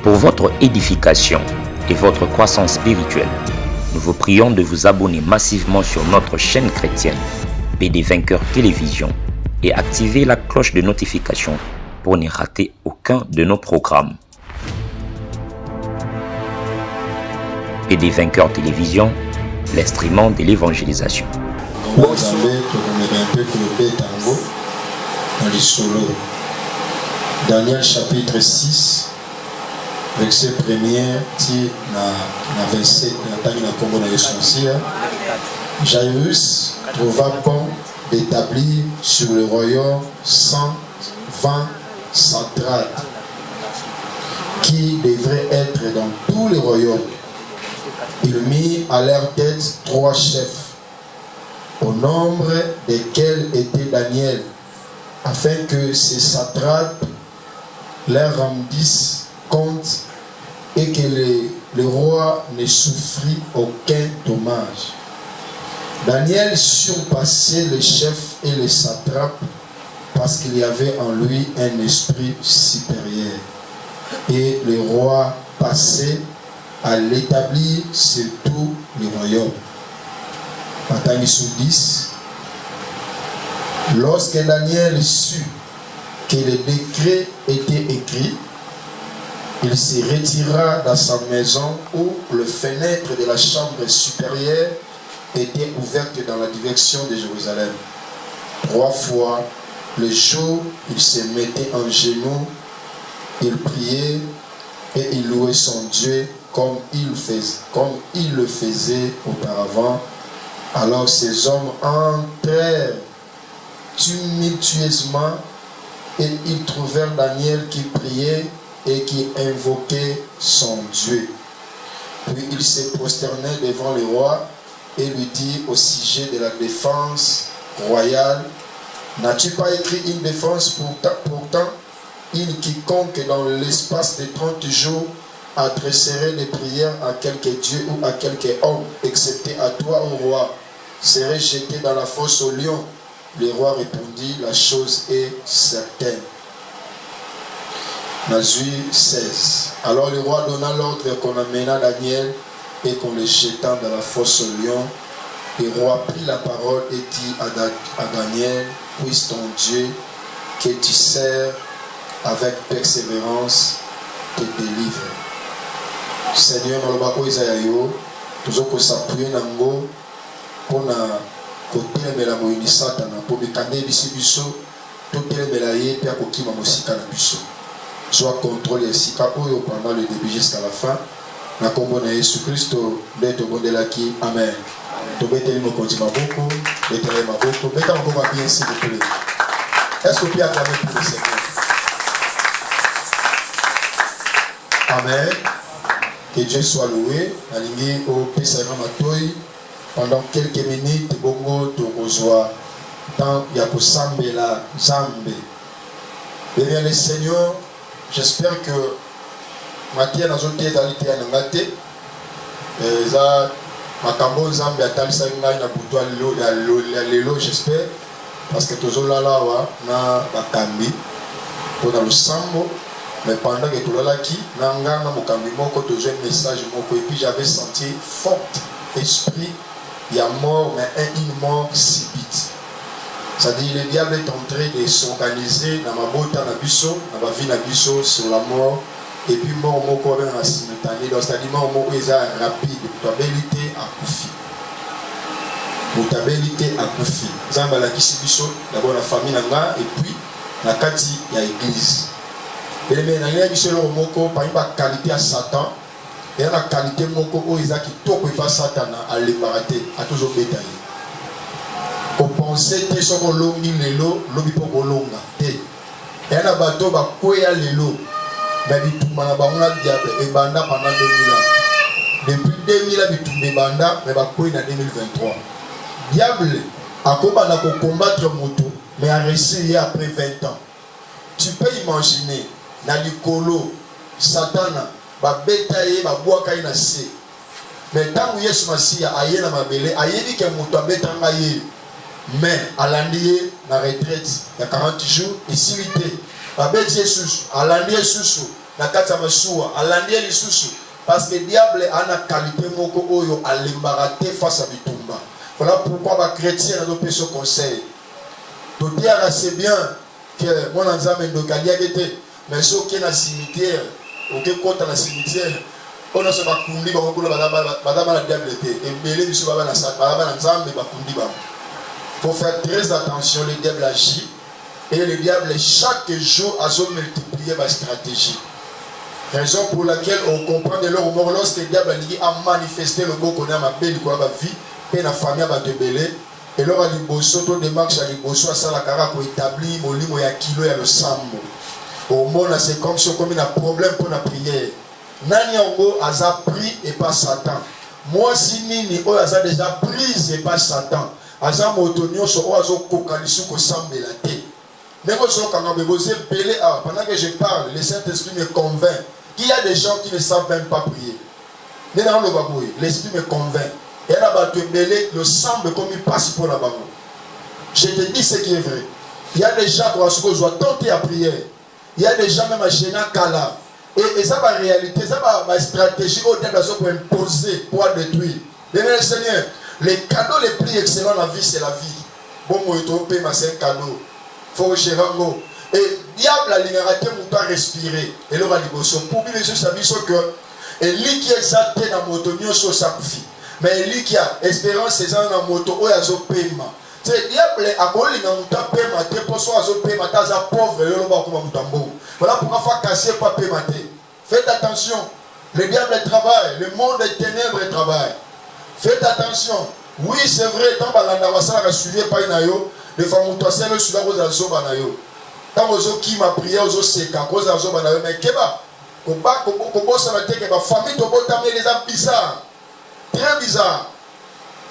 Pour votre édification et votre croissance spirituelle, nous vous prions de vous abonner massivement sur notre chaîne chrétienne PD Vainqueur Télévision et activer la cloche de notification pour ne rater aucun de nos programmes. PD Vainqueur Télévision, l'instrument de l'évangélisation. Daniel chapitre 6, verset 1er, na 27, Jairus trouva bon d'établir sur le royaume 120 satrapes qui devraient être dans tous les royaumes. Il mit à leur tête 3 chefs, au nombre desquels était Daniel, afin que ces satrapes leur rendissent compte et que le roi ne souffrit aucun dommage. Daniel surpassait les chefs et les satrapes parce qu'il y avait en lui un esprit supérieur. Et le roi passait à l'établir sur tous les royaumes. Matthieu 10. Lorsque Daniel sut que le décret était écrit, il se retira dans sa maison où les fenêtres de la chambre supérieure étaient ouvertes dans la direction de Jérusalem. 3 fois le jour, il se mettait en genoux, il priait et il louait son Dieu comme il le faisait auparavant. Alors ces hommes entrèrent tumultueusement et ils trouvèrent Daniel qui priait et qui invoquait son Dieu. Puis il se prosternait devant le roi et lui dit au sujet de la défense royale: n'as-tu pas écrit une défense pourtant il quiconque dans l'espace de 30 jours adresserait des prières à quelque Dieu ou à quelque homme, excepté à toi, ô roi, serait jeté dans la fosse au lion. Le roi répondit: la chose est certaine. Matthieu 16. Alors le roi donna l'ordre qu'on amena Daniel et qu'on le jeta dans la fosse au lion. Le roi prit la parole et dit à Daniel: puisse ton Dieu que tu sers avec persévérance te délivre. Seigneur, malobako Isaïo, toujours que s'appuyer nango pour na côté mela moyini satana pour bekande biso tout mela ye pe akokima mosika na biso. Soit contrôlé sika oyo pendant le début jusqu'à la fin. Na kombo na Yesu Christo nde tobondelaki. Amen. Tobeteli mokonzi maboko, beteli maboko, beta maboko bien s'il vous plaît. Est-ce que vous pouvez acclamer pour le Seigneur? Amen. Que Dieu soit loué. Alingi au Pesara Matoi pendant quelques minutes bongo tokozwa dans Yakosambe la Zambe. Bien le Seigneur, j'espère que Matia n'a pas été égalité à Nangate. Ça, Makambo Zambe a talisa ngai na buto lelo, j'espère, parce que toujours là na bakambi pour le sambo. Mais pendant que tout là qui nanga na mokambi moko toujours un message moko, et puis j'avais senti fort esprit il y a mort, mais une mort subite. C'est-à-dire le diable est en train de s'organiser dans ma bota na biso, dans ma vie na biso sur la mort, et puis mort moko ben na simultané. Donc c'est-à-dire mort moko est rapide, mutabilité à koufi. Mutabilité à koufi. Zamba la kisi biso d'abord la famille nanga et puis la kati ya église. Et les ménages biso le moko par une qualité à Satan. Et la qualité moko o ezaki toko pas Satan à l'ébarrater à toujours bétail. Pour penser que ce qu'on longi lelo lobi pour longa te. Et la bateau ba koya lelo. Mais bituma na bango na diable et banda pendant 2000 ans. Depuis 2000 ans bitumbe banda mais ba koya na 2023. Diable a combattre pour combattre moto mais a réussi après 20 ans. Tu peux imaginer na likolo Satana ba betaye ba boaka ina se. Mais tant Yesu Masia aye na mabele ayebi ke moto abetanga ye. Mais à l'année, la retraite, il y a 40 jours, et s'il était, babeti susu alandi susu na kata masuwa alandi lisusu parce que diable a une qualité moko oyo alimbaraté face à bitumba. Voilà pourquoi les chrétiens ont donné ce conseil. Tout dire assez bien que mon ensemble de Kaliagete, mais ceux qui sont dans le cimetière, ou qui sont dans le cimetière, on a ce bakundi, madame la diable était, et belé du soir, il faut faire très attention, le diable agit, et le diable chaque jour a multiplié ma stratégie. Raison pour laquelle on comprend de leur mort lorsque le diable a manifesté le mot qu'on a ma belle vie, et la famille va te belé. Et là, il y a des démarches à l'ébosso à Salakara pour établir mon limo et kilo et le sambo. Au monde, c'est comme si on a un problème pour la prière. Nani Ango a pris et pas Satan. Moi, si Nini a déjà pris et pas Satan. Aza motonio so oazo kokalisu ko sambela te. Mais quand pendant que je parle, le Saint-Esprit me convainc qu'il y a des gens qui ne savent même pas prier. L'Esprit me convainc. Et là, le sang comme il passe pour la banque. Je te dis ce qui est vrai. Il y a des gens qui doivent tenter à prier. Il y a des gens même à Géna Kala. Et ça, la réalité, ça va ma stratégie au début pour imposer, pour détruire. Bien, Seigneur, les cadeaux les plus excellents dans la vie, c'est la vie. Bon, moi, c'est un cadeau. Faut gérango. Et diable a libéré mon temps respirer. Et là, on va dire, pour bien sûr, ça veut dire que et lui qui est exalté dans mon moto, sur sa fille. Mais lui qui a espérance, c'est dans la moto, où il y a un paiement. C'est diable a collé dans mon temps paiement, pour soit un paiement, t'as un pauvre, et là, on va comme un tambour. Voilà pourquoi il faut casser pas paiement. Faites attention. Le diable travaille, le monde des ténèbres travaille. Faites attention. Oui, c'est vrai, tant que vous suivi par Inayo, les femmes ont tossé le suivant aux azobes Nayo. Quand vous avez qui m'a prié aux séquents, aux azobes Nayo, mais Keba, Kobo Sanate, Keba, famille de Botamé, les âmes bizarres. Très bizarres.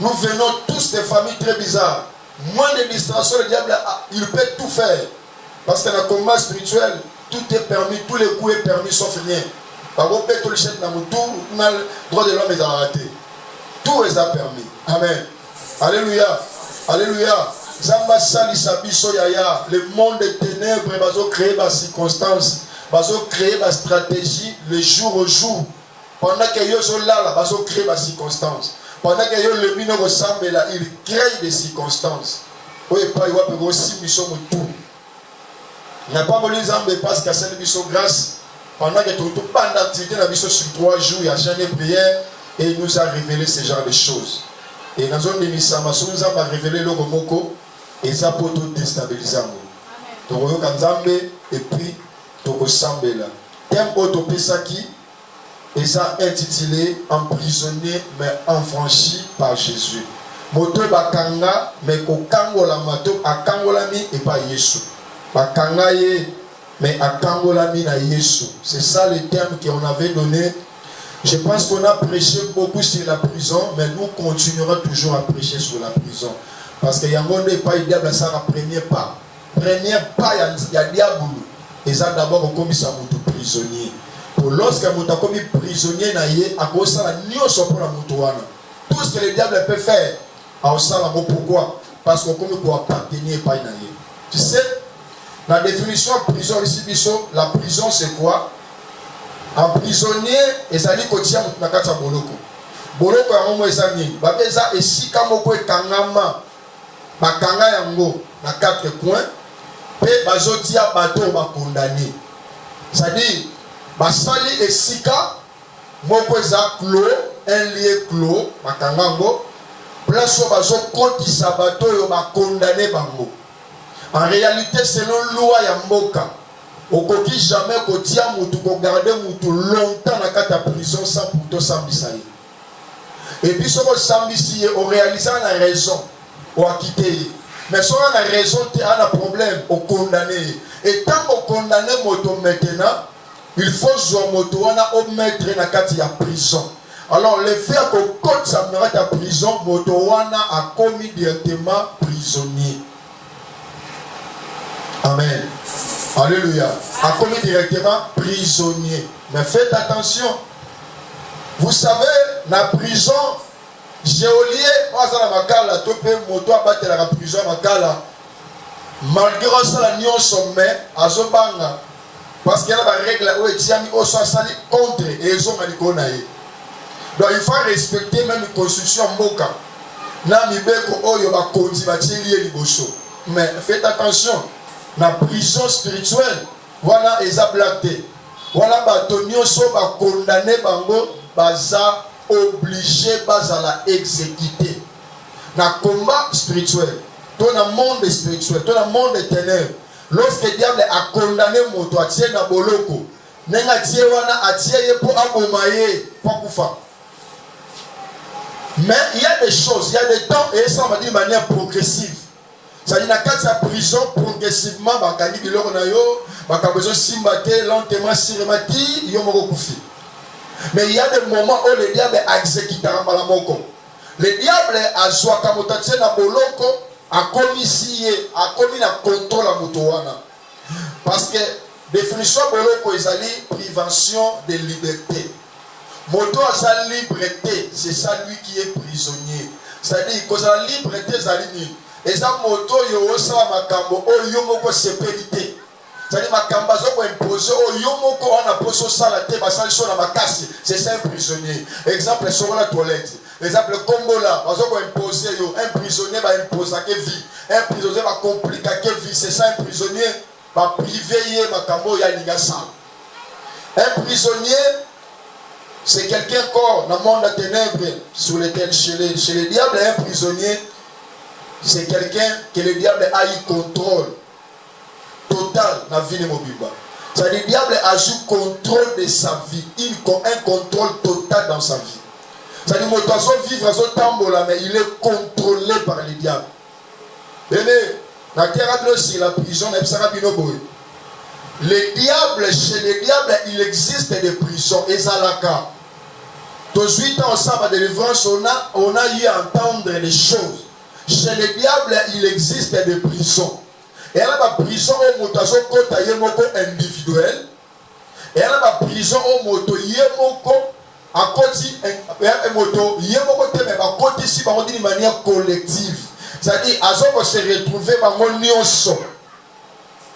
Nous venons tous des familles très bizarres. Moins de distraction, le diable, il peut tout faire. Parce que dans le combat spirituel, tout est permis, tous les coups sont permis, sauf rien. Par contre, tout le chef dans le tour, le droit de l'homme est arrêté. Tout est permis. Amen. Alléluia. Alléluia. Zamba sali sabiso yaya. Le monde des ténèbres va créer des circonstances, va créer des stratégies le jour au jour. Pendant que yo sont là, va créer des circonstances. Pendant que yo le mino ressemble là, il crée des circonstances. Oui, pas il va peut aussi mission tout. Il n'y a pas de l'exemple parce que c'est une mission grâce. Pendant que tout pas d'activité dans la mission sur 3 jours, il y a chaîne de prière et il nous a révélé ce genre de choses. Et dans une émission, nous avons révélé le Romoko et ça pour tout déstabiliser. Donc, et puis, tout semble là. Thème autopisaki et ça intitulé Emprisonné mais enfranchi par Jésus. Moto bakanga mais kokangola mato akangolami et pas Yesu. Bakanga ye mais akangolami na Yesu. C'est ça le terme qu'on avait donné. Je pense qu'on a prêché beaucoup sur la prison, mais nous continuerons toujours à prêcher sur la prison. Parce qu'il y a un monde pas il diable ça la première pas. Première pas il y a diable. Et ça d'abord comme ça mon prisonnier. Pour lorsque mon a commis prisonnier na yé à cause ça la nioso pour la moutouana. Tout ce que le diable peut faire à ça la pourquoi? Parce qu'on comme pour appartenir pas na yé. Tu sais la définition de prison ici la prison c'est quoi? Un prisonnier et ça dit que tiens na kata boloko. Boloko ya momo ezani. Babeza esika moko ekangama. Bakanga yango na 4 coins pe bazotia bato ba condamné. Ça dit basali esika moko eza clos, un lieu clos, bakanga ngo place où bazo kotisa bato yo ba condamné bango. En réalité selon loi ya mboka okoki jamais kotia mutu ko garder mutu longtemps na kata prison sans pourtant sambisa ye. Et puis ce que sambisi on réalise la raison ou a quitté. Mais si on a raison, tu as un problème au condamné. Et tant qu'on condamne moto maintenant, il faut jouer moto au mettre dans la prison. Alors le fait que quand ça me reste à prison, moto a commis directement prisonnier. Amen. Alléluia. A commis directement prisonnier. Mais faites attention. Vous savez, la prison, Géolier, la prison, malgré ça la nion sommet azobanga parce qu'il y a des règles où etiami oso sali contre et ils ont malikonaye. Donc il faut respecter même les constitutions mboka. Na mibeko oyo ba konzi ba tielié liboso. Mais faites attention, la prison spirituelle, voilà eza blaté. Voilà ba tonio so ba condamné bango baza obligé baza la exécuter. Na combat spirituel, dans le monde spirituel, dans le monde des ténèbres, lorsque le diable a condamné moto a tié na boloko, nenga tié wana a tié ye pour abomaye pour kufa. Mais il y a des choses, il y a des temps, et ça m'a dit de manière progressive. C'est-à-dire, dans la prison, progressivement, bakani biloko na yo, bakabezo simbate, lentement, siremati, yo moko kufi. Mais il y a des moments où le diable a exécuté la malamoko. Le diable a joué comme motatse na boloko, a commis si, a commis la contrôle à motowana. Parce que, définition boloko, ils allaient prévention de liberté. Moto a sa liberté, c'est ça lui qui est prisonnier. C'est-à-dire que la liberté, et ça moto yo sa makambo o yomoko sécurité. C'est-à-dire makambo zo ko imposer o yomoko ana poso sala te basali so na makasi, c'est ça un prisonnier. Exemple sur la toilette. Exemple Kombola, bazo ko imposer yo un prisonnier va imposer que vie. Un prisonnier va compliquer que vie, c'est ça un prisonnier va priver makambo ya linga sa. Un prisonnier c'est quelqu'un corps dans le monde des ténèbres sur lequel chez les diables un prisonnier c'est quelqu'un que le diable a eu contrôle total dans la vie de Mobimba. C'est-à-dire le diable a eu contrôle de sa vie, un contrôle total dans sa vie. C'est-à-dire que mon vivre à son tambola, mais il est contrôlé par le diable. Mais la terre aussi la prison n'est pas binoboy. Le diable, chez le diable, il existe des prisons. Et ça l'a cas. Tous 8 ans ensemble de délivrance, on a eu à entendre les choses. Chez le diable, il existe des prisons. Et là, la prison au motazo kota yemoko individuel. Et là, la prison au moto yemoko à côté moto yemoko te mais à côté si par d'une manière collective. C'est-à-dire, à ce qu'on se retrouve par mon nyonso.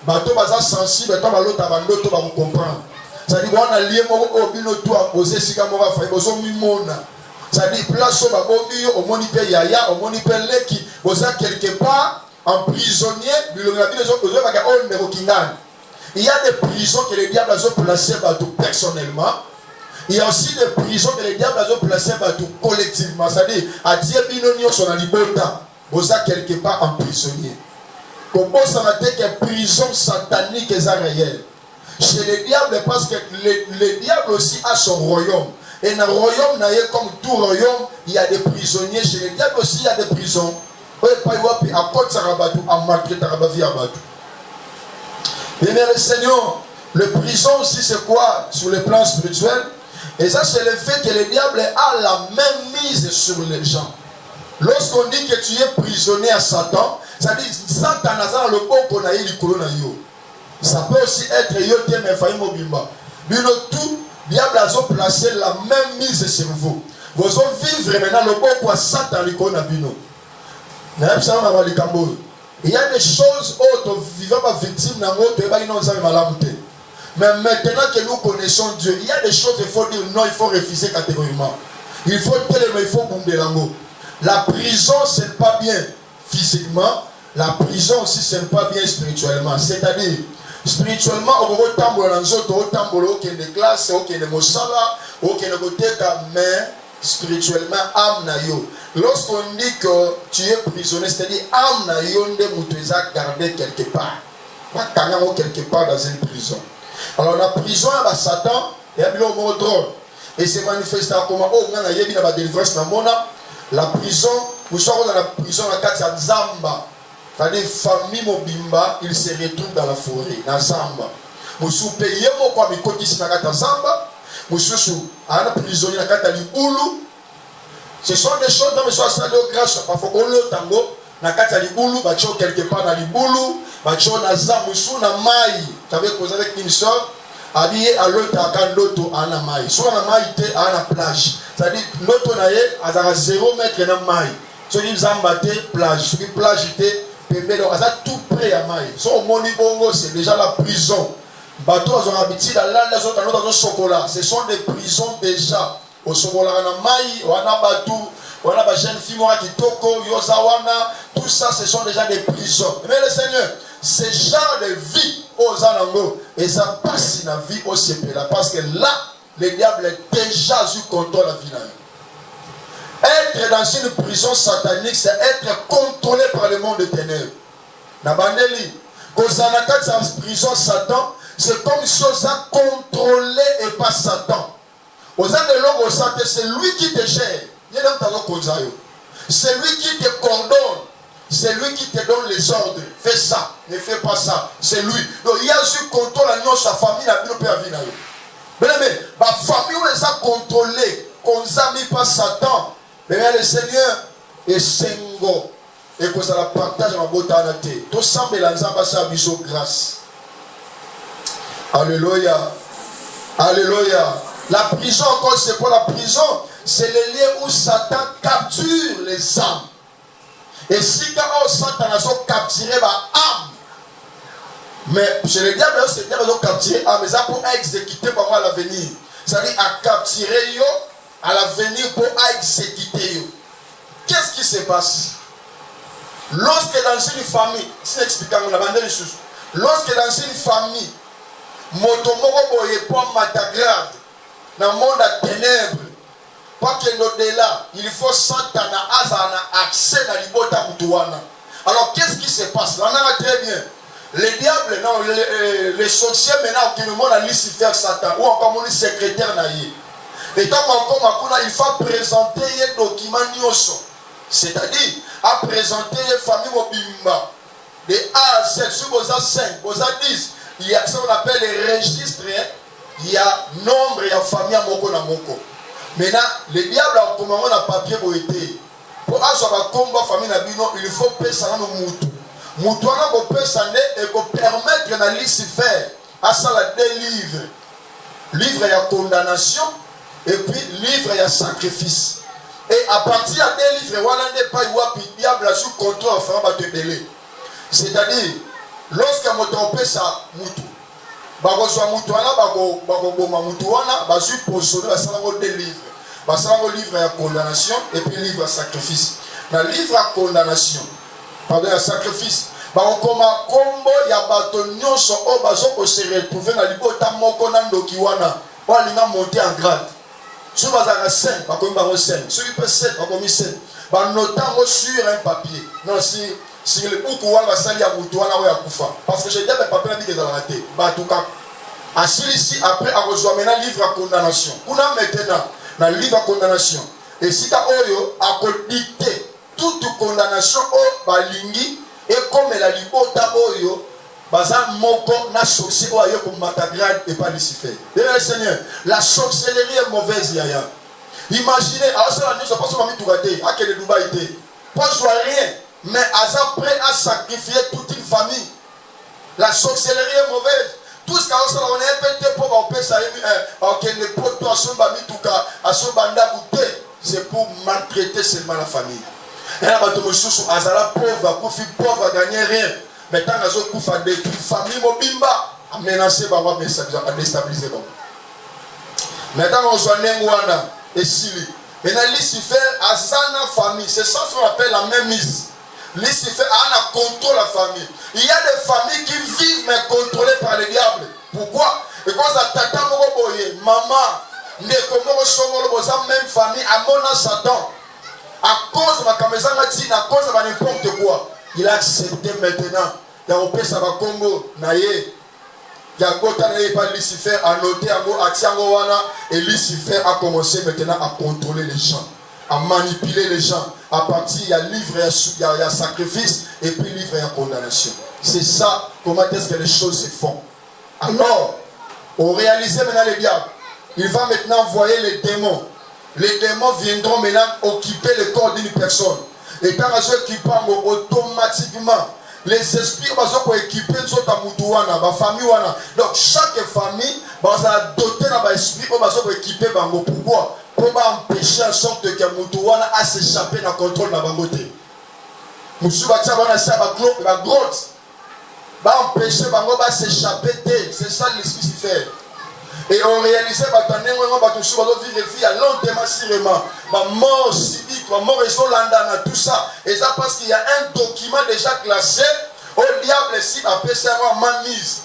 Bato baza sensible, bato balota bandoto ba comprendre. C'est-à-dire, on a lié moko obino toi poser sika moko fa bozo mimona. C'est-à-dire, place au babobi, au monipe yaya, au monipe leki, vous êtes quelque part en prisonnier, il y a des prisons que les diables ont placées personnellement. Il y a aussi des prisons que les diables ont placées collectivement. C'est-à-dire, à Diabinonio, son alibota, vous êtes quelque part en prisonnier. Comment ça va dire que prison satanique est réelle? Chez les diables, parce que le diable aussi a son royaume. Et dans le royaume, comme tout royaume, il y a des prisonniers. Chez les diables aussi, il y a des prisons. Bien, le Seigneur, le prison aussi, c'est quoi sur le plan spirituel? Et ça, c'est le fait que le diable a la même mise sur les gens. Lorsqu'on dit que tu es prisonnier à Satan, ça dit Satan a le bon qu'on a eu le. Ça peut aussi être yoté mais failli mobimba. Bino tout diable a placé la même mise sur vous. Vous allez vivre maintenant le bon quoi Satan a bino. Il y a des choses autres vivant pas victime dans notre mais maintenant que nous connaissons Dieu, il y a des choses il faut dire non, il faut refuser catégoriquement. Il faut tellement, il faut bomber l'amour. La prison c'est pas bien physiquement, la prison aussi c'est pas bien spirituellement. C'est-à-dire spirituellement on va tambour dans autres, on tambour aucun de classe, aucun de mosala, aucun de côté mais spirituellement âme na yo. Lorsqu'on dit que tu es prisonnier, c'est-à-dire âme na yo nde mutu eza gardé quelque part. Pas kanyango quelque part dans une prison. Alors la prison à Satan et à bilo mo drôle. Et c'est manifesté comment oh ngana yebi na ba délivrance na mona la prison, vous savez dans la prison la carte ya Zamba. C'est-à-dire famille mobimba, il se retrouve dans la forêt, dans Zamba. Musu payé mo kwa mikoti na kata Zamba. Mususu à la prisonnier na kata Libulu. Ce sont des choses dans les choses de grâce. Parfois on le tango na kata Libulu, bacho quelque part na Libulu, bacho na Zamusu na mai. Tu avais causé avec une soeur, habillé à l'autre à Kandoto à na mai. Soit na mai té à la plage. C'est-à-dire l'autre na yé à 0 mètre na mai. Soit une zambate plage, soit une plage té pembé donc ça tout près à maille son moni bongo c'est déjà la prison bateau ont habitude à là les autres dans chocolat ce sont des prisons déjà au chocolat na maille wana batou wana ba jeune fille moi qui toko yozawana tout ça ce sont déjà des prisons mais le Seigneur ce genre de vie aux anango et ça passe dans la vie au CP là parce que là le diable est déjà sous contrôle la vie là. Être dans une prison satanique, c'est être contrôlé par le monde des ténèbres. Nabandeli, quand sa prison Satan, c'est comme si on a contrôlé et pas Satan. C'est lui qui te gère. C'est lui qui te coordonne. C'est lui qui te donne les ordres. Fais ça, ne fais pas ça. C'est lui. Donc il y a eu contrôle à sa famille, la vie. Mais la famille, on les a contrôlés. On n'a mis pas Satan. Mais le Seigneur est Sengo. Et que ça la partage en botanité. Tout semble l'ensemble à bisou grâce. Alléluia. Alléluia. La prison, encore, c'est pour la prison. C'est le lieu où Satan capture les âmes. Et si quand Satan a capturé ma âme, mais chez le diable, c'est le diable qui a capturé l'âme, mais ça pour exécuter par moi à l'avenir. C'est-à-dire à capturer yo. À l'avenir pour exécuter. Qu'est-ce qui se passe? Lorsque dans une famille, si expliquant la bande les choses, lorsque dans une famille, motomoko boye pour matagrade, dans le monde à ténèbres, pas que l'au-delà, il faut Santana azana accès dans l'ibota mutuana. Alors qu'est-ce qui se passe? Là on a très bien. Les diables, non, les sorciers maintenant qui nous montrent à Lucifer Satan, ou encore mon secrétaire naïe. Et tant il faut présenter un document nyoso. C'est-à-dire, à présenter une famille mobimba. De A à Z, sur vos A 5, vos A 10, il y a ce qu'on appelle les registres. Il y a nombre, il y a famille à moko na moko. Maintenant, le diable a commandé un papier pour aider. Pour avoir un combat famille na bino, il faut payer ça dans le moutou. Moutou a un peu ça et pour permettre à Lucifer à ça la deux livres. Livre il y a condamnation. Et puis, livre, il y a sacrifice. Et à partir des livres, il n'y a pas de diable sous contrôle en faisant de délai. C'est-à-dire, lorsqu'il y a un trompé, ça moutou. Bagoso mutuana, bagoboma mutuana, basu posone, basalango des livres. Basalango livre à condamnation et puis livre à sacrifice. Dans le livre à condamnation, pardon, à sacrifice, bakoma kombo ya bato nyonso o bazoko se retrouver na libota moko na ndokiwana. Balinga monter en grade. Si vous avez 5, vous avez 5. Si vous avez 7, vous avez 7. Vous notez sur un papier. Non, si le boucou va salir à Moutouana ou à Koufa. Parce que j'ai dit que le papier n'a dit que dans la tête. En tout cas, ici, après, à rejoindre un livre à condamnation. On a maintenant un livre à condamnation. Et si tu as dicté toute condamnation au Balingi, et comme la libota oyo, Baza moko na sorcier ou ailleurs comme Matagrade et pas Lucifer. Bien Seigneur, la sorcellerie est mauvaise yaya. Imaginez, alors ça la nuit, je pense que Mami Tourate, à quel Dubaï était. Pas jouer rien, mais Aza prêt à sacrifier toute une famille. La sorcellerie est mauvaise. Tout ce qu'on a fait pour qu'on ça ne peut pas son bami tout cas à son banda goûter, c'est pour maltraiter seulement la famille. Et là, tu me soucies, Azala pauvre, gagner rien. Mais tant que vous faites des familles mobimba, à menacer, à déstabiliser. Mais tant qu'on soit Nengwana et Sili, maintenant Lucifer a sa famille, c'est ça qu'on appelle la même mise. Lucifer a contrôle la famille. Il y a des familles qui vivent mais contrôlées par le diable. Pourquoi? Parce que tata mogoboye, maman, nekomo songolo boza même famille à mona Satan. À cause de ma caméra, à cause de n'importe quoi. Il a accepté maintenant. Il a opéré ça va Congo, naïe. Il a gotané par Lucifer, a noté à Tiangowana, et Lucifer a commencé maintenant à contrôler les gens, à manipuler les gens. À partir, il y a livre, il y a sacrifice, et puis livre, il y a condamnation. C'est ça, comment est-ce que les choses se font. Alors, on réalise maintenant le diable. Il va maintenant envoyer les démons. Les démons viendront maintenant occuper le corps d'une personne. Et quand ils occupent automatiquement, les esprits vont équiper les autres Moutouana, ma famille. Donc chaque famille va doter d'un esprit pour équiper Bango. Pourquoi? Pour empêcher en sorte que Moutouana a s'échappé dans le contrôle de la bangoté. Moussou batia bana sa ba grotte. Ba empêcher bango ba s'échapper. C'est ça l'esprit fait. Et on réalisait que vivre vie à longtemps sirement. Ma mort civique, ma mort landana, tout ça. Et ça parce qu'il y a un document déjà classé. Au diable si ma PCR m'a mise.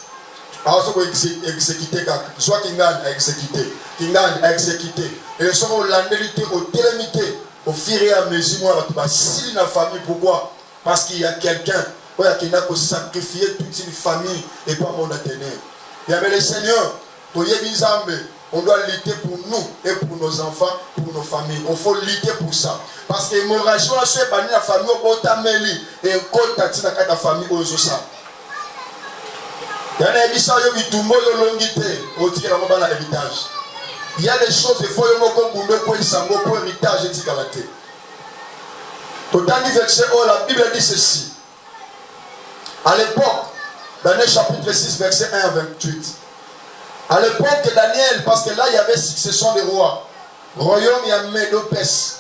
Alors ça faut exécuter soit Kingan a exécuté. Kingan a exécuté. Et les gens au landélité, au télémité, au fur et à mesure, si la famille, pourquoi? Parce qu'il y a quelqu'un qui a sacrifié toute une famille et pas mon athénée. Il y avait le Seigneur. On doit lutter pour nous et pour nos enfants, pour nos familles. Il faut lutter pour ça. Parce que l'hémorragie, on a banni la famille au Botameli et on compte la famille aux Osa. Il y a des choses qui sont l'héritage. Il y a des choses qui faut pour héritage et tikalate. Total verset, la Bible dit ceci. À l'époque, Daniel chapitre 6, verset 1 à 28. À l'époque de Daniel, parce que là il y avait succession des rois. Royaume, il y a Médo-Pès.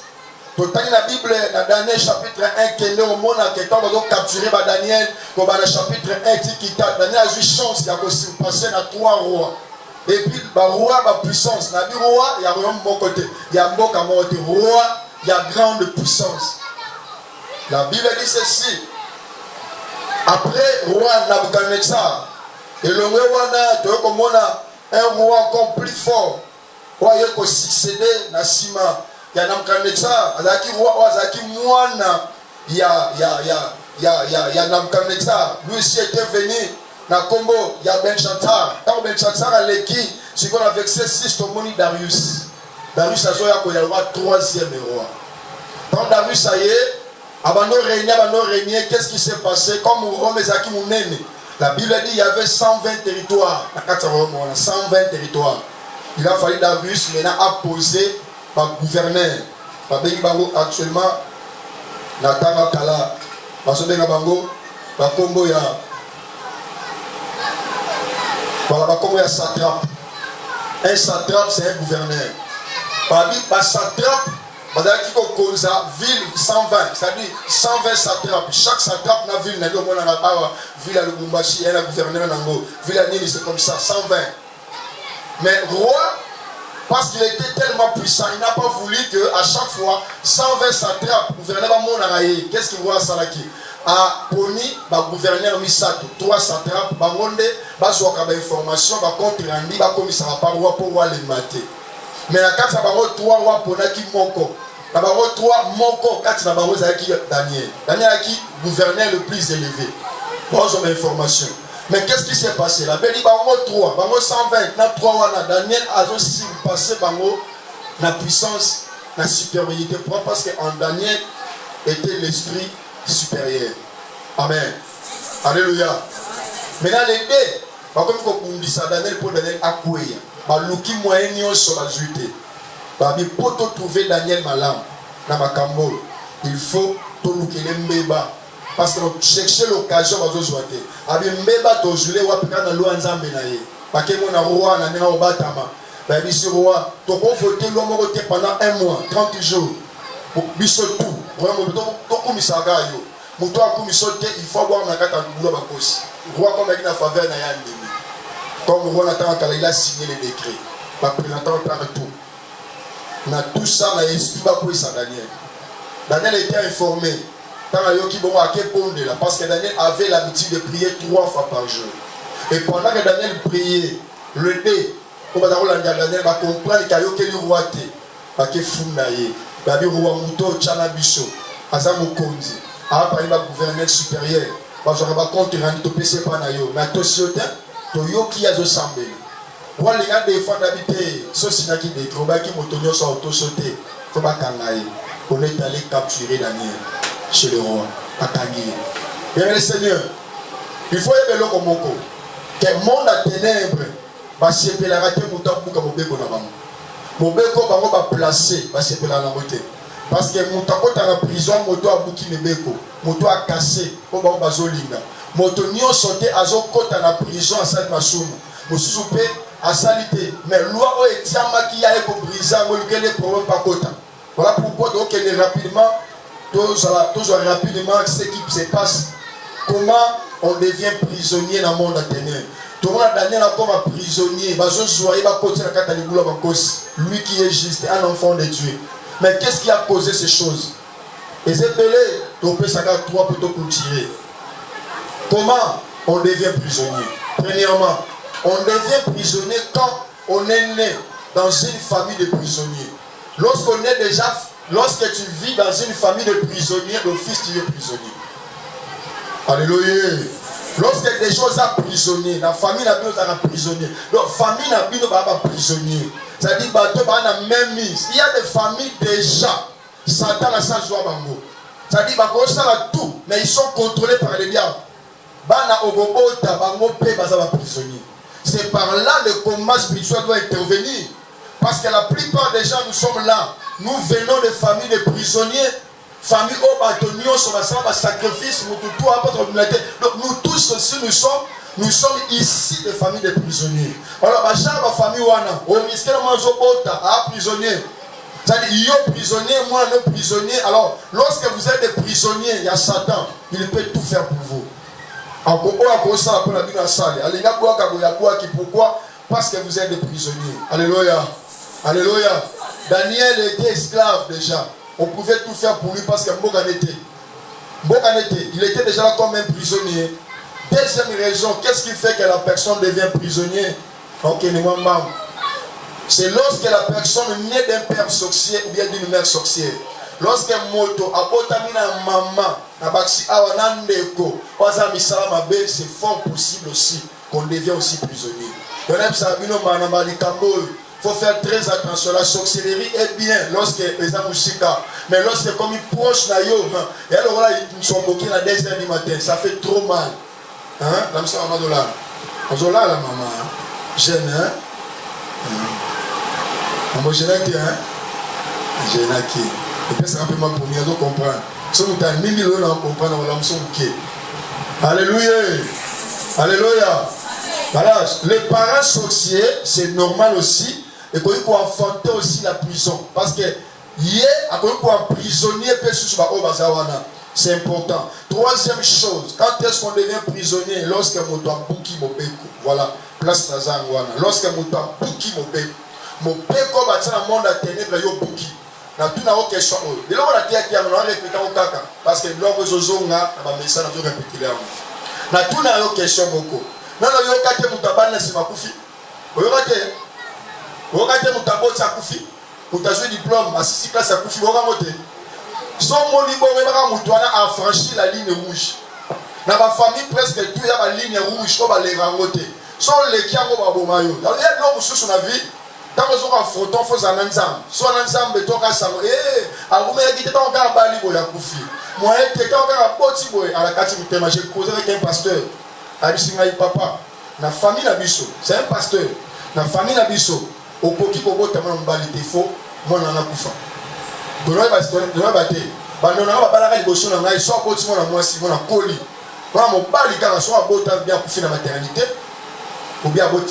Total la Bible, dans Daniel chapitre 1, qui est au monde, qui est capturé par Daniel, comme dans le chapitre 1, qui Daniel a eu chance, il a passé à 3 rois. Et puis, le roi, la puissance. Il y a un roi, il y a un bon côté. Il y a un bon côté. Roi, il y a grande puissance. La Bible dit ceci. Après, roi Nabucodonosor, et le roi un roi encore plus fort. Roi qui a succédé à Sima. Il y a Nabucodonosor, il y a Nabucodonosor. Lui aussi était venu. Na Combo, il y a Belshazzar. Quand Belshazzar a l'équipe, c'est qu'on a vexé 6 tomoni Darius. Darius a joué à quoi? Il y a le roi 3e roi. Quand Darius a y est, Abano régné, qu'est-ce qui s'est passé? Comme Rome et Zaki Mounene. La Bible dit qu'il y avait 120 territoires. 120 territoires. Il a fallu Darius maintenant apposer par gouverneur. Actuellement, Natama Kala, Basobenga Bango, Bakombo ya. Voilà, comme il y a satrape. Un satrape, c'est un gouverneur. Par satrape, qui cause ville 120, c'est-à-dire 120 satrapes. Chaque satrape n'a ville, n'a pas ville à Lubumbashi, elle a gouverneur Nango. Ville à Nili, c'est comme ça, 120. Mais roi, parce qu'il était tellement puissant, il n'a pas voulu qu'à chaque fois, 120 satrapes, gouverneur Monaraye, qu'est-ce qu'il voit à Salaki? À Poni, gouverneur Misato, 3 satrapes, Bangonde, Bazoka information, contre Randi, commissaire par roi pour voir les mater. Mais la carte, ça va 3 rois pour qui Moko. La 3 Moko, 4 ça va Daniel. Daniel a qui gouverneur le plus élevé. Bon, j'ai information. Mais qu'est-ce qui s'est passé? La Béli, 3, 120, 3 Daniel a aussi passé la puissance, la supériorité. Pourquoi? Parce qu'en Daniel était l'esprit supérieur. Amen. Alléluia. Maintenant, les deux, comme on dit ça, Daniel pour Daniel Akouya. Baluki moyen sur la juité. Pour trouver Daniel Malam, dans Makambo, il faut tout le mbeba. Parce que chercher l'occasion de jouer. Abi mbeba to jouer ou apika na loi nzambe na ye. Parce que mon roi na nena obatama. Ba biso roi, to ko voter l'homme roté pendant 1 mois, 30 jours. Biso tout, vraiment to komisaga yo. Muto akomisote, il faut avoir na kata bulo bakosi. Roi comme avec na faveur na yandi. Comme roi Nathan il a signé les décrets. Le présentant partout. On a tout ça, on a expliqué pour ça Daniel. Daniel était informé. Parce que Daniel avait l'habitude de prier 3 fois par jour. Et pendant que Daniel priait, le dé, Daniel va comprendre qu'il y a un roi. Parce que Fundaye, il y a un roi Mouto, Tchanabiso, Azamukondi, après il va gouverneur supérieur. Parce que va compter un peu de Panayo. Mais attention, Toyoki a zosambe. Pour les gars des fois d'habiter, ceci n'a qui des trobas qui m'ont sur auto-sauté. Faut pas cangailler. On est allé capturer Daniel chez le roi, à Tanguy. Bien le Seigneur, il faut aimer le Komoko. Que monde à ténèbres, va se péler la rater mouton pour que mon béco n'a pas. Mon béco va placer, va se péler la beauté. Parce que mon taco dans la prison, moto a bouki mes béco, moto a cassé, pour va bazolinga. Moto nio sauté à zo côté dans la prison à Sainte Massoum. Mo soupé à salité. Mais loi o etiama qui a été brisé, mo lequel les problèmes pas côté. Voilà pourquoi donc elle est rapidement toujours rapidement ce qui se passe. Comment on devient prisonnier dans le monde athénien. Tout le monde a Daniel comme un prisonnier. Lui qui est juste, un enfant de Dieu. Mais qu'est-ce qui a causé ces choses? Et c'est belé, tu peux savoir trois plutôt pour tirer. Comment on devient prisonnier? Premièrement, on devient prisonnier quand on est né dans une famille de prisonniers. Lorsque tu vis dans une famille de prisonniers, d'office tu es prisonnier. Alléluia. Lorsque des choses à prisonnier, la famille n'a pas prisonnier. La famille n'a pas prisonnier. C'est-à-dire que même mise. Il y a des familles déjà. Satan a sa joie bango. C'est-à-dire que ça a tout, mais ils sont contrôlés par les diables. C'est par là le combat spirituel doit intervenir. Parce que la plupart des gens, nous sommes là. Nous venons de familles de prisonniers. Famille au bâtonnier, sur la salle, sacrifice, donc nous tous aussi, nous sommes ici des familles de prisonniers. Alors, chaque famille, au ministère de prisonnier. C'est-à-dire, il y a prisonnier, moi, non prisonnier. Alors, lorsque vous êtes des prisonniers, il y a Satan, il peut tout faire pour vous. Pourquoi? Parce que vous êtes des prisonniers. Alléluia. Alléluia. Daniel était esclave déjà. On pouvait tout faire pour lui parce que il était déjà là comme un prisonnier. Deuxième raison, qu'est-ce qui fait que la personne devient prisonnier? C'est lorsque la personne naît d'un père sorcier ou bien d'une mère sorcière. Lorsque moto abotamina maman nabaksi awanandeko c'est fort possible aussi qu'on devient aussi prisonnier. Il faut faire très attention. La sorcellerie est bien lorsque les amouchika, mais lorsque comme ils proches na yo, et alors là ils sont bloqués la 2h du matin, ça fait trop mal. Hein? La missa maman dola. Ozola la maman. Jeune hein? Maman jeune qui hein? Jeune qui. Et puis c'est un peu mal pour nous comprendre. Si vous avez 1000 euros à comprendre, on va me Alléluia. Alléluia. Voilà, les parents sorciers, c'est normal aussi. Et qu'on peut enfanter aussi la prison. Parce que prisonnier, c'est important. Troisième chose, quand est-ce qu'on devient prisonnier? Lorsque mon doigt bouki mon béco. Voilà, place Nazangwana. Lorsque mon doigt bouki mon béco. Mon béco va dans le monde à ténèbres, yo bouki. Na tout na question. De là on a dit qu'il y a un répété au caca. Parce que l'homme zozonga, na ba message na répéter là. Na tout na question beaucoup. Non, non, il y a des gens qui sont koufi. Il y a des gens qui sont koufi. Il y a des diplôme à 6 classes à koufi. Son monibo a franchi la ligne rouge. Dans ma famille, presque tout, il y a une ligne rouge. On va les ranger. Son les qui ont un bomayo. Il y a des gens qui sont vie. Dans les autres affrontants, il faut un ensemble. Soit un ensemble, tu as un ensemble. Eh, à vous me dites, tu as un bali pour la koufi. Moi, tu as un petit boy à la carte. J'ai causé avec un pasteur. Papa, la famille Nabiso, c'est un pasteur. La famille Nabiso, au Poki Kobo, tu as un défaut, moi, on a koufa. De l'autre côté, on a battu. On a pas la dévotion, on a soit côté, on a moi, si on a colis. On a mon bali, car soit à bout, bien koufi la maternité, ou bien à bout,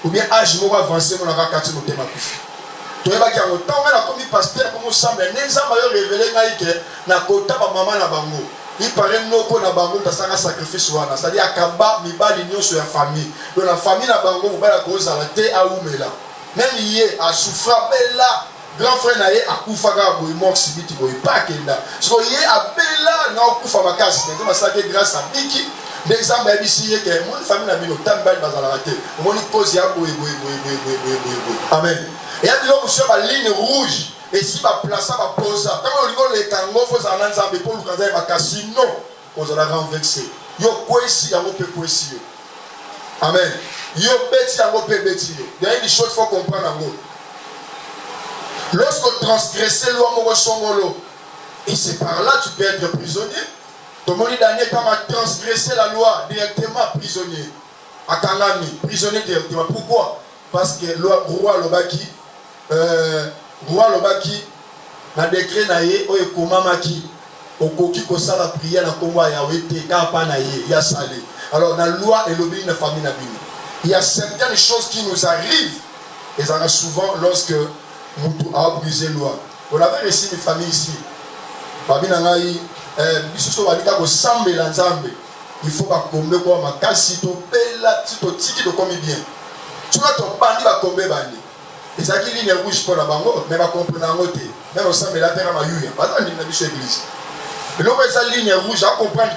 ou bien âge, on va avancer, on a racaté mon thème à koufi. Tu vois qu'il y a un temps, on a commis pasteur, comme on semble, les hommes ont révélé que na kota ba maman na bango. Il paraît que na bango ta un sacrifice wana, c'est-à-dire akaba mibali nyonso ya famille. Donc la famille na bango ba la cause à la té a oumela. Même yé a souffra bella, grand frère na yé a kufaka boy mort sibiti boy pas kenda. So yé a bella na kufa makasi, donc ça que grâce à Biki, d'exemple ba bisi yé que mon famille na bino tambal bazala raté. Mon cause ya boy. Amen. Et il y a des gens qui ont une ligne rouge. Et si va placer, va poser. Quand on les kango, il faut aller en pour le casser, va casser. Non, on va renverser. Yo quoi ici, on peut quoi ici. Amen. Yo bêti, on peut bêti. Il y a une chose qu'il faut comprendre. Lorsqu'on transgresse le loi, et c'est par là que tu peux être prisonnier. Tout le monde dit quand on transgressé la loi, directement prisonnier. À Kangami, prisonnier directement. Pourquoi? Parce que le roi Lobaki, na décret na ye o ekomamaki okoki kosala prière na kombo ya Yahweh te kapa na ye ya salé. Alors la loi et l'obéissance de la famille na bino. Il y a certaines choses qui nous arrivent et ça arrive souvent lorsque nous avons brisé la loi. On avait reçu une famille ici. babina ngai biso balika ko sambela nzambe il faut ba kombe ko makasi to bela to tiki to komi bien tu vas to bandi ba kombe bandi ezaki ligne rouge pour la bango mais ba comprendre ngote mais on sambela terre ma yuya pas dans la biso église mais non esa ligne rouge à comprendre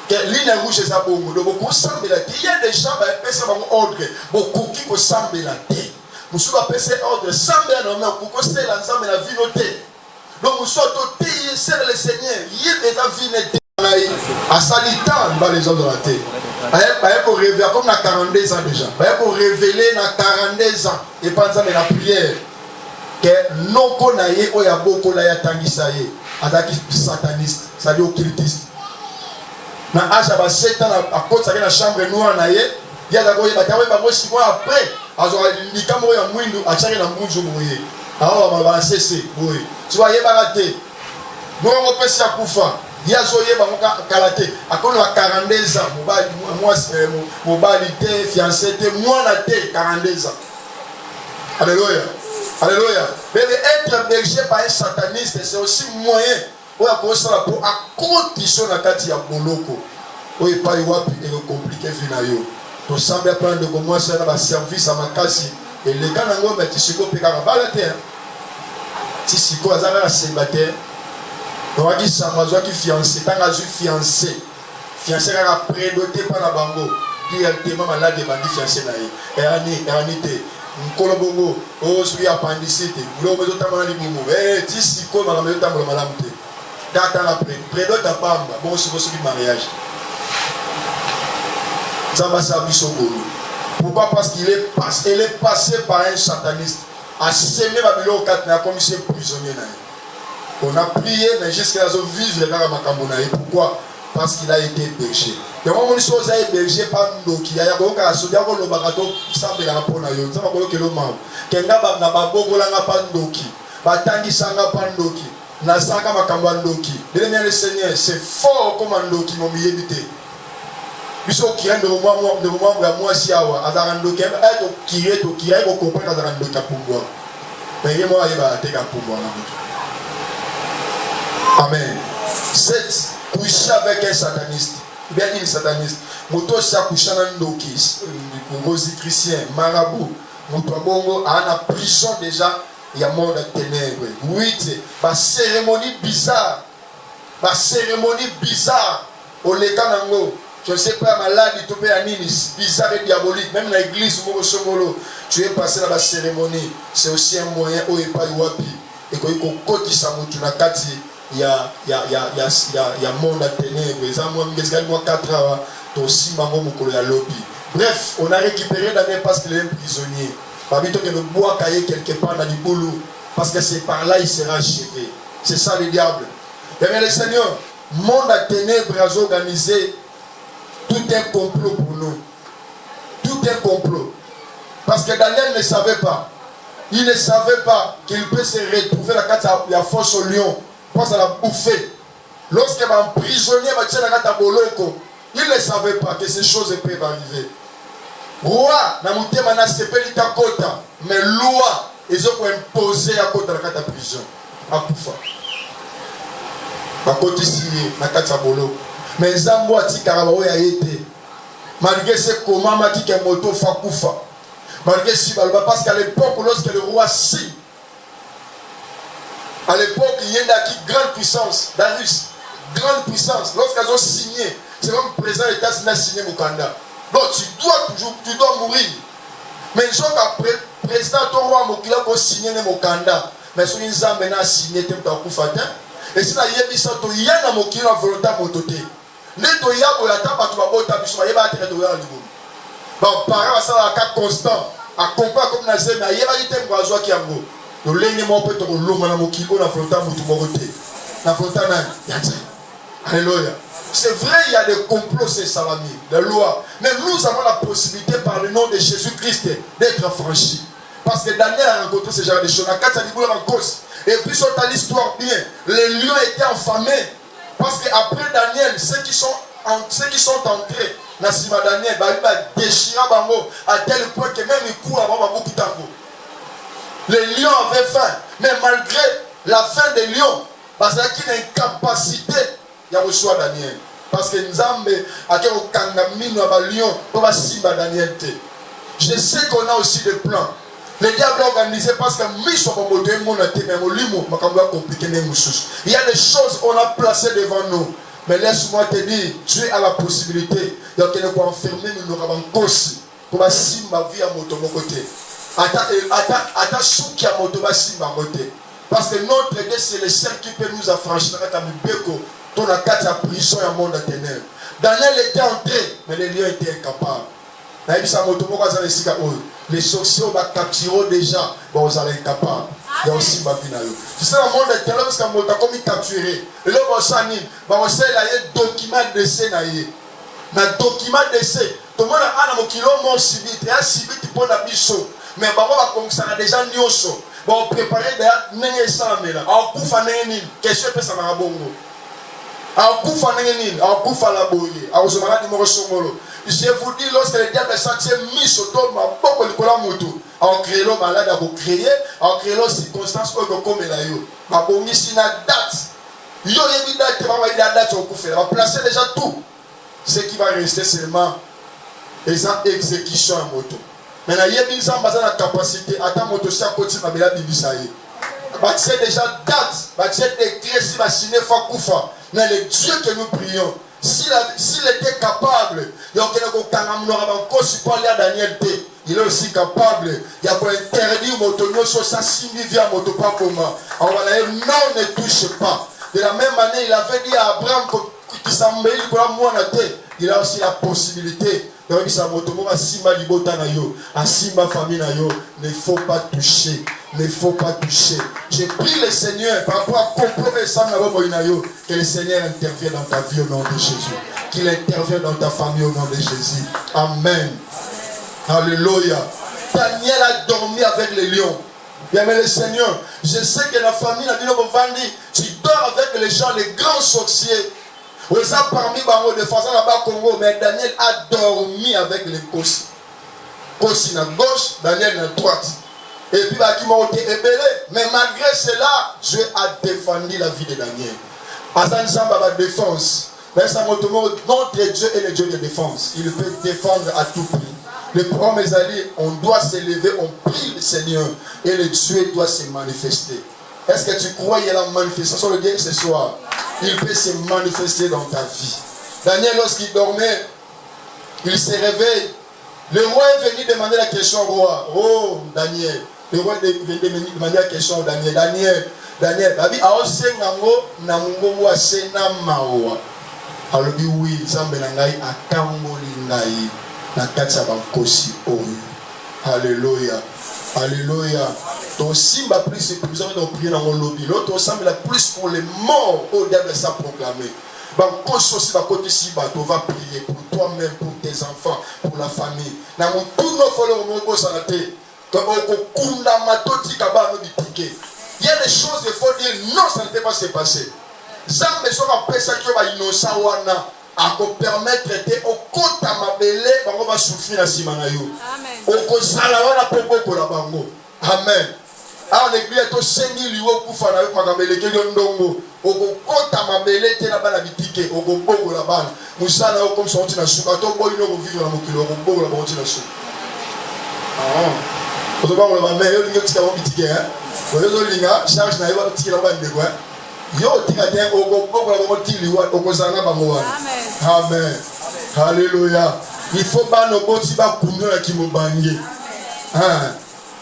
que ligne rouge eza bongo donc ko sambela il y a des gens ba pesa bango ordre beaucoup qui ko sambela te musu ba pesa ordre sambela no mais ko sela nzambe la vie noté. Donc, nous sommes tous c'est le Seigneur. Il y a déjà vu à Salitan, les gens de la terre. Il faut révéler, comme dans 42 ans déjà. Il faut révéler dans 42 ans. Et pendant la prière, que non qu'on a eu, il y a beaucoup de tangisaye. Adaki sataniste, ça dit occultiste. Dans l'âge de 7 ans, à cause de la chambre noire, il y a d'abord, il y a 6 mois après. Alors, il y a un mouindou, à chaque fois, alors on va cesser oui tu vois il va rater bon on peut s'y accoufa il y a zoé ba kalaté à cause de 42 ans moi mobilité fiancé moi la té 42 ans alléluia alléluia mais être berger par un sataniste c'est aussi moyen ou à cause ça pour à condition na kati ya boloko ou pas y wapi et compliqué finayo to semble prendre de comment ça na service à makasi et les cas n'ont pas été siko pekara balater si siko azara célibataire donc qui s'amazo qui fiancé tant azu fiancé car prédoté par la bango directement malade de bandi fiancé na erani te nkolo bongo o sui appendicite lo bezo tamana li bongo ti siko ma mezo tamolo malamu te data après prédoté pamba bon siko sui mariage ça va ça biso bolo. Pourquoi? Parce qu'il est passé par un sataniste. A s'aimer Babylone 4, il a commis ses prisonniers. On a prié, mais jusqu'à ce vivre dans la Makambonaï. Pourquoi? Parce qu'il a été berger. Et on dit que c'est berger par Ndoki. Il y a un soldat qui a été sambe la rapona yo. Ça va que le mal. Kenga na babogo la ngapa Ndoki. Batangi sanga pa Ndoki. Na sanga Makamba Ndoki. Le Seigneur, c'est fort comme Ndoki mon yébité. Biso qui est de moment moi si awa azarando ke to kirer ko comprendre azarando ka pouvoir mais il moi il va te ka pouvoir là. Amen. 7 coucher avec un sataniste bien il sataniste moto sa coucher na ndoki ngozi chrétien marabout moto bongo a na prison déjà il y a monde de ténèbres 8 ba cérémonie bizarre au leka nango. Je ne sais pas, malade, tu peux aller bizarre et diabolique. Même dans l'église, tu es passé dans la cérémonie. C'est aussi un moyen où il n'y a pas de wapi. Et quand il y a monde à ténèbres. Il y a 4 heures. Bref, on a récupéré d'année parce qu'il est un prisonnier. Parmi toi, le bois caillé quelque part dans le boulot. Parce que c'est par là il sera achevé. C'est ça le diable. Mais le Seigneur, monde à ténèbres a organisé. Tout un complot pour nous. Tout un complot. Parce que Daniel ne savait pas. Il ne savait pas qu'il peut se retrouver la carte de la force au lion. Parce qu'elle a bouffé. Lorsqu'il va emprisonner, il ne savait pas que ces choses peuvent arriver. Roi, mais loi, ils ont imposé à côté de la carte de prison. À Koufa. À côté ici, la carte de bolo. Mais Zambo a dit a été. Malgré ce comment m'a dit que moto fa koufa. Malgré si parce qu'à l'époque lorsque le roi si à l'époque il y a une grande puissance Darius, grande puissance lorsqu'ils ont signé, c'est comme le président de l'État qui a signé Mukanda. Donc tu dois mourir. Mais je qu'après président ton roi Mokila a signé Mukanda. Mais si ils ont signé et si il y a un Mokila volonté mototé. Neto yabo ya tapa tu babota biso yeba tere to ya libo. Bon parents ça la cas constant a combat comme na zema yeba ite mwazo ki yango. To lenge mo pe to longa na mokiko na fronta mutu morote. Na fronta na yati. Alléluia. C'est vrai il y a des complots c'est salami, des lois, mais nous avons la possibilité par le nom de Jésus-Christ d'être affranchis. Parce que Daniel a rencontré ce genre de choses. Et puis sur l'histoire bien, les lions étaient affamés. Parce qu'après Daniel, ceux qui sont entrés dans Sima Daniel, ils ont déchiré à tel point que même ils courent avant beaucoup de temps. Les lions avaient faim, mais malgré la faim des lions, parce qu'il a une capacité de recevoir Daniel. Parce que Nzambe a un kangamino à Lion pour Simba Daniel. Je sais qu'on a aussi des plans. Le diable a organisé parce que il y a des choses qu'on a placées devant nous. Mais laisse-moi te dire, tu es à la possibilité de enfermer nous avons aussi pour Simba vie à mon côté. Ata souki à moto Simba côté. Parce que notre Dieu c'est le seul qui peut nous affranchir comme Beko. Dans la prison et monde de ténèbres. Daniel était entré, mais les lions étaient incapables. Les sorciers vont capturer déjà, vous allez être incapables. Il y a aussi ma vie. Tu sais, le monde de ténèbres, parce qu'on a comme capturé. Et là, on s'en est, on sait un document d'essai. Un document d'essai. Tout le monde a un kilo mon civil, et un civil qui peut la bicho. Mais on va commencer à déjà nyoso. On va préparer des nègres mais là. On coupe à nègres. Qu'est-ce que ça m'a bongo? Je vous dis, lorsque le diable s'est mis sur toi, on crée l'homme malade, on crée les circonstances comme la yo. On ici une date. Il y a une date, on va placer déjà tout. Ce qui va rester seulement les exécutions en moto. Maintenant, il y a une capacité. Attends, moto, c'est à côté de la Bible. C'est déjà date, c'est décret, si va signer Fakoufa. Mais le Dieu que nous prions, s'il était capable, il est aussi capable, il a interdit motonio sur sa signifié à motopakoma. Non, ne touche pas. De la même manière, il avait dit à Abraham qui s'embellit pour la moine. Il a aussi la possibilité. Donc, il ne faut pas toucher. Ne faut pas toucher. Je prie le Seigneur par rapport à compromettre ça, que le Seigneur intervienne dans ta vie au nom de Jésus. Qu'il intervienne dans ta famille au nom de Jésus. Amen. Alléluia. Daniel a dormi avec les lions. Bien, mais le Seigneur, je sais que la famille a dit, tu dors avec les gens, les grands sorciers. Vous êtes parmi les défenseurs là-bas au Congo, mais Daniel a dormi avec les Kossi. Kossi à gauche, Daniel à droite. Et puis, qui m'ont été ébélés. Mais malgré cela, Dieu a défendu la vie de Daniel. Azan Zamba va défense. Notre Dieu est le Dieu de défense. Il peut défendre à tout prix. Le problème est on doit se lever, on prie le Seigneur. Et le Dieu doit se manifester. Est-ce que tu crois qu'il y a la manifestation de Dieu ce soir? Il peut se manifester dans ta vie. Daniel, lorsqu'il dormait, il se réveille. Le roi est venu demander la question au roi. Oh, Daniel. Le roi est venu demander la question au Daniel. Daniel, Babi, Aosengango, Namungo, Asenamawa. Alors, oui, Zambelangai, Akambolingai, Nakatsabankosi, Oyo. Alléluia. Alléluia. Ton simba plus c'est plus de prier dans mon lobby. L'autre semble la plus pour les morts au diable ça proclamer. Aussi va côté si tu vas prier pour toi-même, pour tes enfants, pour la famille. Dans mon tout nos followers mon santé. Comme on kunda matoti kaba no bitike. Il y a des choses il faut dire non ça ne peut pas se passer. Zambe so va pesa que va innocent wana à permettre de au compte à ma belle bango va souffrir la simana yo. Amen. Au sala wana poko la bango. Amen. Alors l'église est au Seigneur lui au kufa na yo makamele ke ndongo. Au compte à ma belle te la bana bitike au bongo la bana. Musala yo comme sorti na souka to boy no vivre na mokilo au bongo la bonti na souka. Ah. Vous avez la main yo linga tika bitike hein. Vous avez linga charge na yo bitike la bana de quoi. Yo tika au bongo la bonti liwa au kozanga bango wana. Amen. Alléluia. Il faut pas nos boti ba kuno la kimobange. Hein.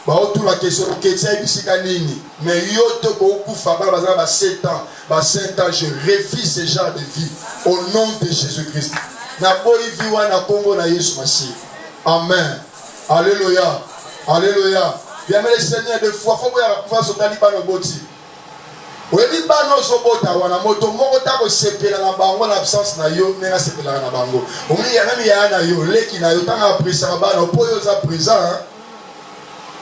Bah autour la question que ça bisika nini. Mais yo to ko kufa ba bazana ba 7 ans. Ba 5 ans je refuse ce genre de vie au nom de Jésus-Christ. Na boy vie wana Congo na Yesu Masih. Amen. Alléluia. Alléluia. Bien mais le Seigneur de foi faut pouvoir faire son taliban no boti. Oui, il va nous sobota wana moto moko ta ko sepela na bango na absence na yo nenga sepela na bango. Omi ya même ya na yo leki na yo tanga prisa ba na po yo za présent.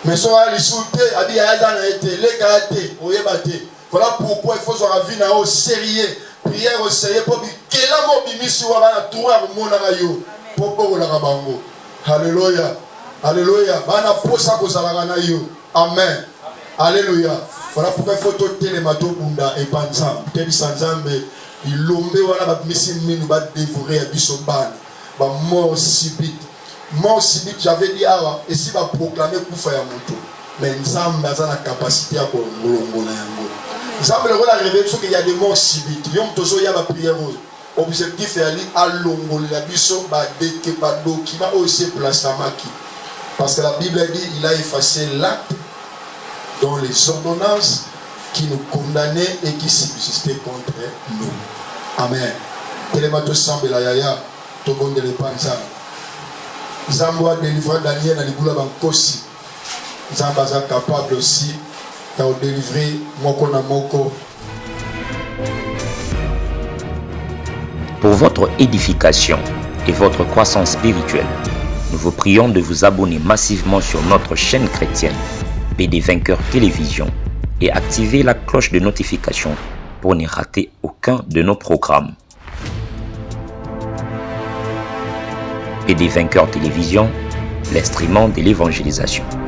Mais so ali souté abi ya za na été leka té oyeba té. Voilà pourquoi il faut so ravi na au sérieux. Prière au sérieux pour bi kela mo bi misi wa na tour mona na yo. Pour la bango. Alléluia. Alléluia. Bana posa ko zalanga na yo. Amen. Alléluia. Voilà pourquoi il faut toter les matos bunda et panzam. Tel sanzambe, il lombe voilà ba misi minu ba dévorer à bisoban. Ba mort subite. Mort subite, j'avais dit ah et si va proclamer koufa ya moto. Mais nzambe a la capacité à kolongola yango. Nzambe le rôle révélé qu'il y a des morts subites. Yom tozo ya ba prière. Objectif est aller à longola biso ba deke ba document aussi plaçamaki. Parce que la Bible dit il a effacé l'acte dans les ordonnances qui nous condamnaient et qui subsistaient contre nous. Amen. Telemato semble la yaya, togonde le panza. Zambwa délivrer Daniel à l'Iboula Bankosi. Zambaza capable aussi de délivrer Moko na Moko. Pour votre édification et votre croissance spirituelle, nous vous prions de vous abonner massivement sur notre chaîne chrétienne PD Vainqueur Télévision et activer la cloche de notification pour ne rater aucun de nos programmes. PD Vainqueur Télévision, l'instrument de l'évangélisation.